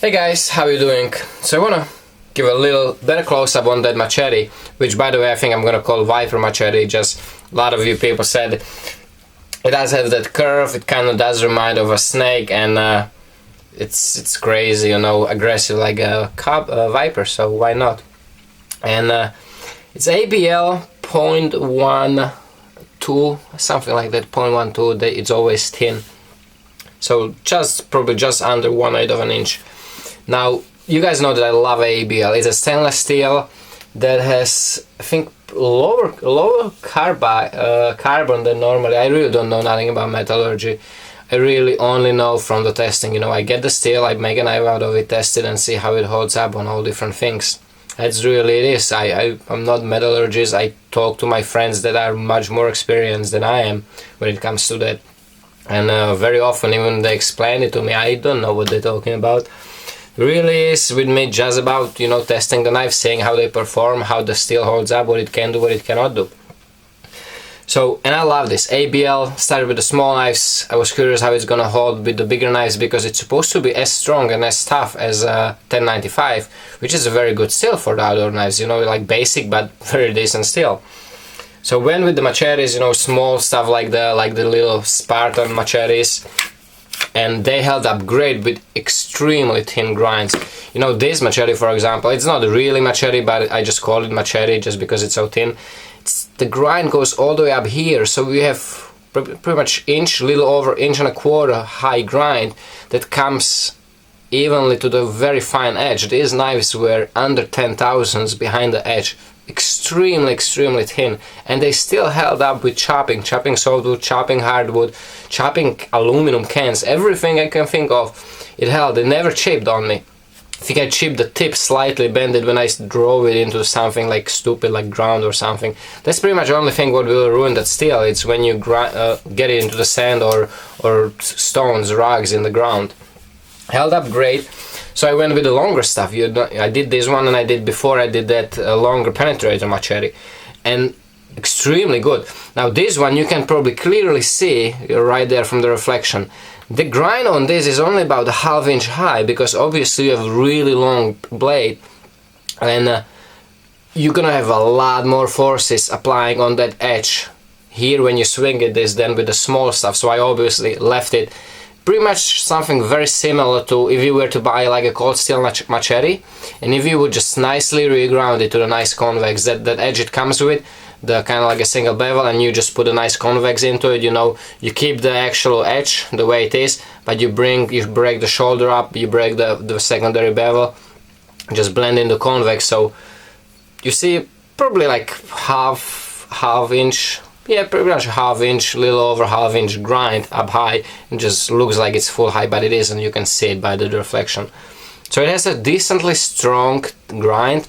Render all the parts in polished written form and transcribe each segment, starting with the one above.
Hey guys, how you doing? So I wanna give a little better close-up on that machete, which by the way I think I'm gonna call Viper machete. Just a lot of you people said it does have that curve, it kinda does remind of a snake, and it's crazy, you know, aggressive like a Viper, so why not? And it's AEB-L 0.12, something like that, 0.12, it's always thin. So probably just under 1/8 of an inch. Now, you guys know that I love AEB-L. It's a stainless steel that has, I think, lower carbon than normally. I really don't know nothing about metallurgy. I really only know from the testing. You know, I get the steel, I make a knife out of it, test it, and see how it holds up on all different things. That's really it is. I'm not metallurgist. I talk to my friends that are much more experienced than I am when it comes to that. And very often, even they explain it to me, I don't know what they're talking about. Really is with me just about, you know, testing the knife, seeing how they perform, how the steel holds up, what it can do, what it cannot do. So, and I love this. AEB-L started with the small knives. I was curious how it's gonna hold with the bigger knives because it's supposed to be as strong and as tough as 1095, which is a very good steel for the outdoor knives, you know, like basic but very decent steel. So when with the machetes, you know, small stuff like the little Spartan machetes, and they held up great with extremely thin grinds. You know, this machete, for example, it's not really machete, but I just call it machete just because it's so thin. The grind goes all the way up here, so we have pretty much little over inch and a quarter high grind that comes evenly to the very fine edge. These knives were under 10 thousandths behind the edge, extremely thin, and they still held up with chopping softwood, chopping hardwood, chopping aluminum cans, everything I can think of. It held. It never chipped on me. I think I chipped the tip slightly, bent it when I drove it into something like stupid, like ground or something. That's pretty much the only thing what will ruin that steel. It's when you get it into the sand or stones, rocks in the ground. Held up great. So I went with the longer stuff. I did this one, and I did that longer penetrator machete, and extremely good. Now this one you can probably clearly see right there from the reflection. The grind on this is only about a ½ inch high because obviously you have a really long blade, and you're gonna have a lot more forces applying on that edge here when you swing it this than with the small stuff. So I obviously left it pretty much something very similar to if you were to buy like a cold steel machete, and if you would just nicely reground it to the nice convex, that edge it comes with, the kind of like a single bevel, and you just put a nice convex into it. You know, you keep the actual edge the way it is, but you break the shoulder up, you break the secondary bevel, just blend in the convex. So you see probably like half inch. Yeah, pretty much ½ inch, little over ½ inch grind up high. It just looks like it's full high, but it isn't. You can see it by the reflection. So it has a decently strong grind,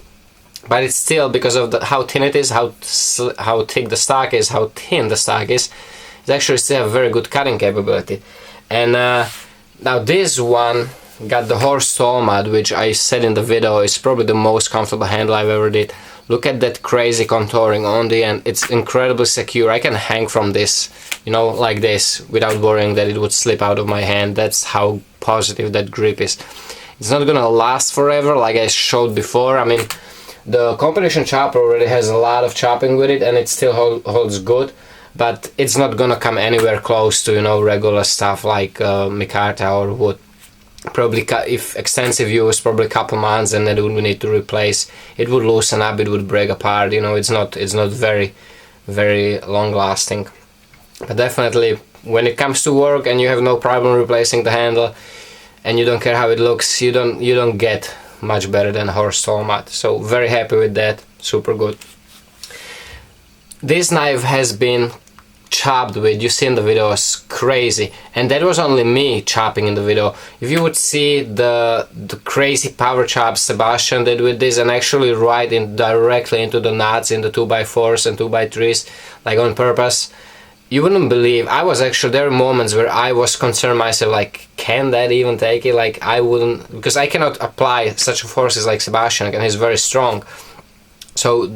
but it's still, because of how thin it is, how thick the stock is, how thin the stock is, it actually still have very good cutting capability. And now this one got the horse tool mud, which I said in the video is probably the most comfortable handle I've ever did. Look at that crazy contouring on the end. It's incredibly secure. I can hang from this, you know, like this, without worrying that it would slip out of my hand. That's how positive that grip is. It's not gonna last forever, like I showed before. I mean, the competition chopper already has a lot of chopping with it, and it still holds good, but it's not gonna come anywhere close to, you know, regular stuff like micarta or wood. Probably if extensive use, probably a couple months, and then it would need to replace. It would loosen up, it would break apart. You know, it's not very long lasting. But definitely when it comes to work and you have no problem replacing the handle, and you don't care how it looks, you don't get much better than horse tool mud. So very happy with that, super good. This knife has been chopped with, you see in the video, is crazy, and that was only me chopping in the video. If you would see the crazy power chops Sebastian did with this, and actually right in directly into the nuts in the 2x4s and 2x3s, like on purpose, you wouldn't believe. I was actually, there were moments where I was concerned myself, like, can that even take it? Like, I wouldn't, because I cannot apply such forces like Sebastian, and he's very strong. So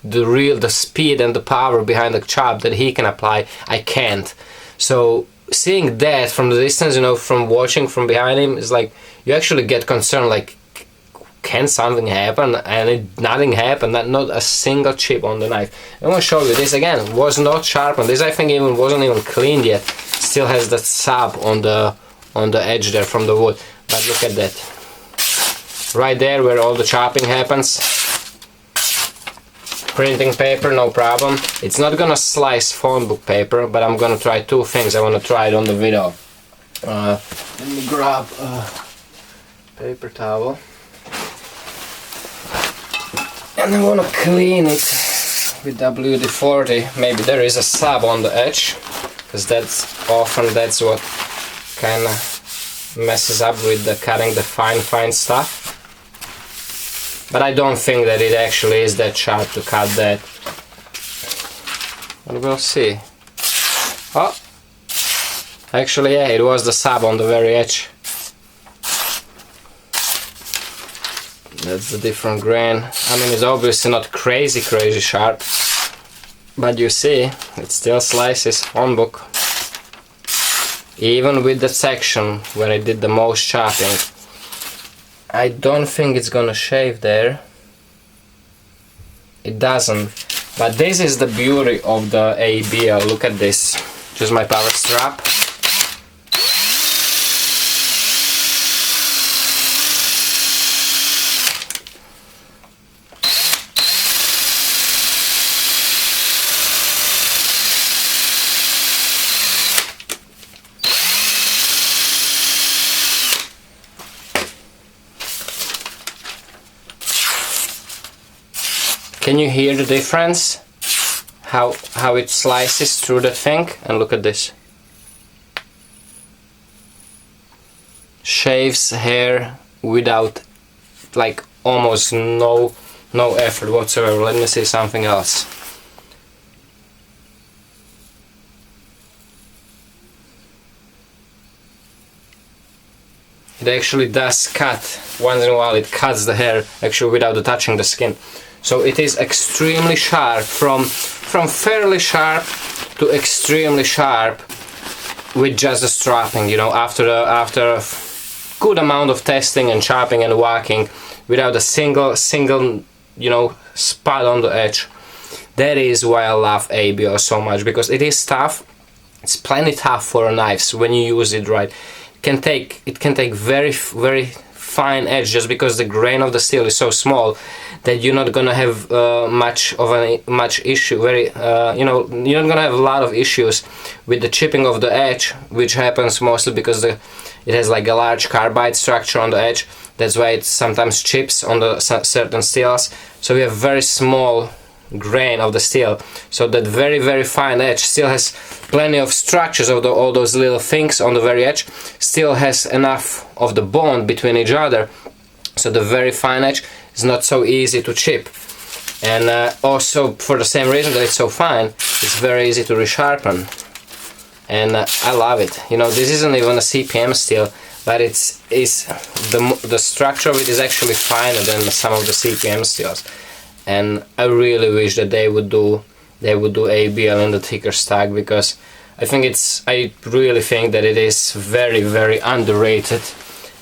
the speed and the power behind the chop that he can apply, I can't. So seeing that from the distance, you know, from watching from behind him, is like you actually get concerned, like, can something happen? And nothing happened. Not a single chip on the knife. I'm gonna show you this again. Was not sharpened. This I think even wasn't even cleaned yet. Still has that sab on the edge there from the wood. But look at that. Right there where all the chopping happens. Printing paper, no problem. It's not gonna slice phone book paper, but I'm gonna try two things. I wanna try it on the video. Let me grab a paper towel. And I want to clean it with WD-40. Maybe there is a sab on the edge, because that's what kind of messes up with the cutting the fine stuff. But I don't think that it actually is that sharp to cut that. But we'll see. Oh, actually, yeah, it was the sab on the very edge. That's the different grain. I mean, it's obviously not crazy sharp, but you see, it still slices phone book. Even with the section where I did the most chopping, I don't think it's gonna shave there. It doesn't. But this is the beauty of the AEB-L. Look at this. Just my power strap. Can you hear the difference? How it slices through the thing? And look at this. Shaves hair without, like, almost no effort whatsoever. Let me see something else. It actually does cut. Once in a while it cuts the hair actually without touching the skin. So it is extremely sharp, from fairly sharp to extremely sharp with just the strapping, you know, after a good amount of testing and chopping and whacking without a single, you know, spot on the edge. That is why I love AEB-L so much, because it is tough. It's plenty tough for knives when you use it right. It can take very fine edge, just because the grain of the steel is so small that you're not gonna have much issue. You know, you're not gonna have a lot of issues with the chipping of the edge, which happens mostly because it has like a large carbide structure on the edge. That's why it sometimes chips on the certain steels. So we have very small grain of the steel, so that very fine edge still has plenty of structures of all those little things on the very edge, still has enough of the bond between each other, so the very fine edge is not so easy to chip. And also for the same reason that it's so fine, it's very easy to resharpen. And I love it. You know, this isn't even a CPM steel, but the structure of it is actually finer than some of the CPM steels. And I really wish that they would do AEB-L in the thicker stock, because I really think that it is very underrated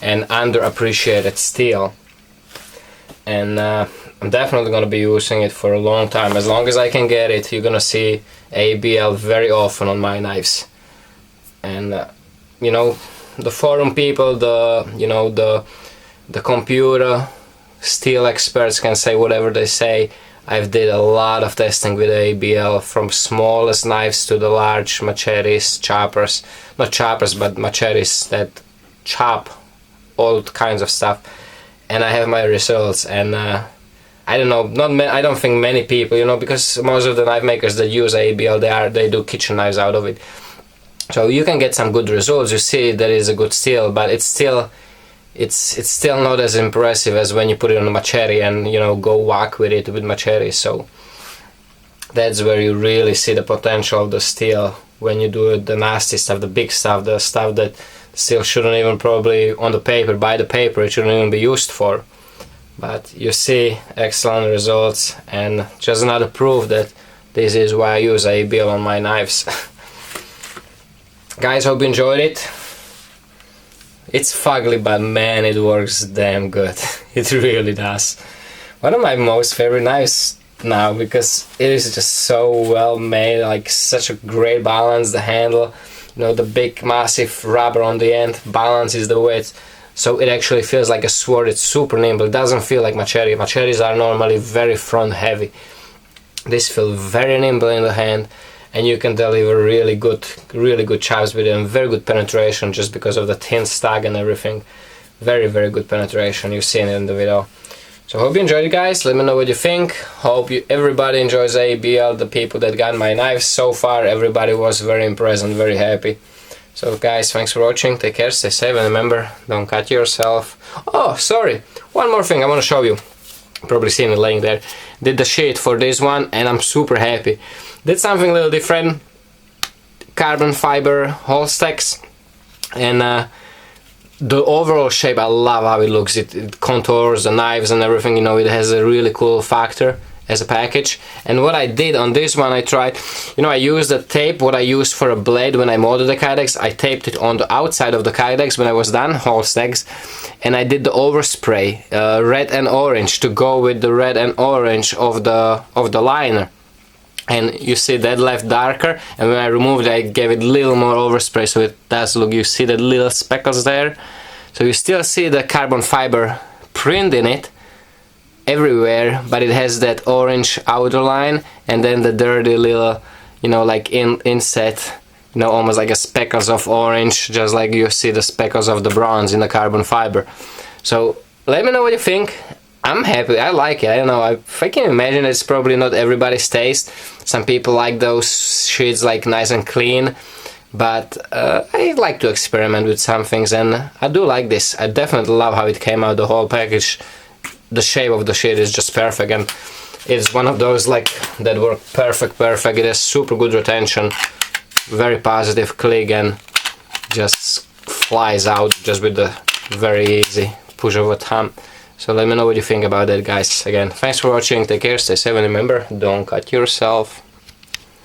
and underappreciated steel. And I'm definitely gonna be using it for a long time. As long as I can get it, you're gonna see AEB-L very often on my knives. And you know, the forum people, the computer steel experts can say whatever they say. I've did a lot of testing with AEB-L, from smallest knives to the large machetes, choppers, not choppers but machetes that chop all kinds of stuff, and I have my results. And I don't know, I don't think many people, you know, because most of the knife makers that use AEB-L, they do kitchen knives out of it, so you can get some good results. You see that is a good steel, but it's still not as impressive as when you put it on a machete and, you know, go whack with it with machete. So that's where you really see the potential of the steel, when you do the nasty stuff, the big stuff, the stuff that steel shouldn't even probably on the paper, by the paper, it shouldn't even be used for. But you see excellent results, and just another proof that this is why I use AEB-L on my knives. Guys, hope you enjoyed it. It's fugly, but man, it works damn good. It really does. One of my most favorite knives now, because it is just so well made, like such a great balance. The handle, you know, the big massive rubber on the end balances the weight, so it actually feels like a sword. It's super nimble. It doesn't feel like machete. Machetes are normally very front heavy. This feels very nimble in the hand, and you can deliver really good chops with it, and very good penetration just because of the thin stock and everything. Very good penetration. You've seen it in the video. So hope you enjoyed it, guys. Let me know what you think. Hope everybody enjoys AEB-L. The people that got my knives so far, everybody was very impressed and very happy. So guys, thanks for watching. Take care, stay safe, and remember, don't cut yourself. Oh, sorry, one more thing I want to show you. Probably seen the link there. Did the sheet for this one, and I'm super happy. Did something a little different. Carbon fiber hole stacks, and the overall shape, I love how it looks. It contours the knives and everything, you know. It has a really cool factor as a package. And what I did on this one, I tried, you know, I used the tape what I used for a blade when I molded the Kydex. I taped it on the outside of the Kydex when I was done, hole stacks, and I did the overspray, red and orange, to go with the red and orange of the liner. And you see that left darker, and when I removed it, I gave it a little more overspray, so it does look, you see the little speckles there, so you still see the carbon fiber print in it everywhere, but it has that orange outer line, and then the dirty little, you know, like inset, you know, almost like a speckles of orange, just like you see the speckles of the bronze in the carbon fiber. So let me know what you think. I'm happy, I like it. I don't know, I can imagine it's probably not everybody's taste. Some people like those sheets like nice and clean, but I like to experiment with some things, and I do like this. I definitely love how it came out, the whole package. The shape of the sheet is just perfect, and it's one of those like that work perfect. It has super good retention, very positive click, and just flies out just with the very easy push of a thumb. So let me know what you think about that, guys. Again, thanks for watching, take care, stay safe, and remember, don't cut yourself.